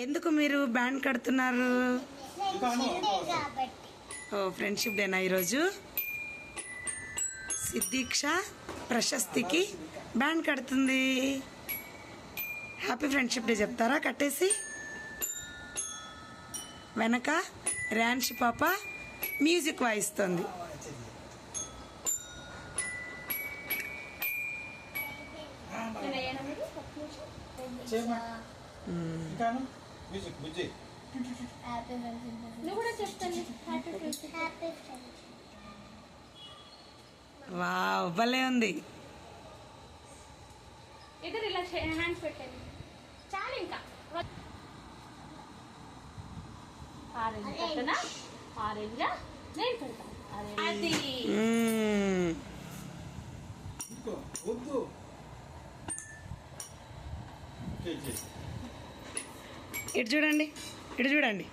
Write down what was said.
ఎందుకు మీరు బ్యాండ్ కడుతున్నారు? ఓ ఫ్రెండ్షిప్ డేనా ఈరోజు? సిద్ధీక్ష ప్రశస్తికి బ్యాండ్ కడుతుంది. హ్యాపీ ఫ్రెండ్షిప్ డే చెప్తారా కట్టేసి? వెనక ర్యాన్షి పాప మ్యూజిక్ వాయిస్తుంది. వావ్ భలే ఉంది. ఇద్దరు ఇలా హ్యాండ్స్ పెట్టండి చాలు. ఇంకా ఆరెంజ్ పెట్టనా? ఆరెంజ్ నేను పెడతాను. అది ఇటు చూడండి, ఇటు చూడండి.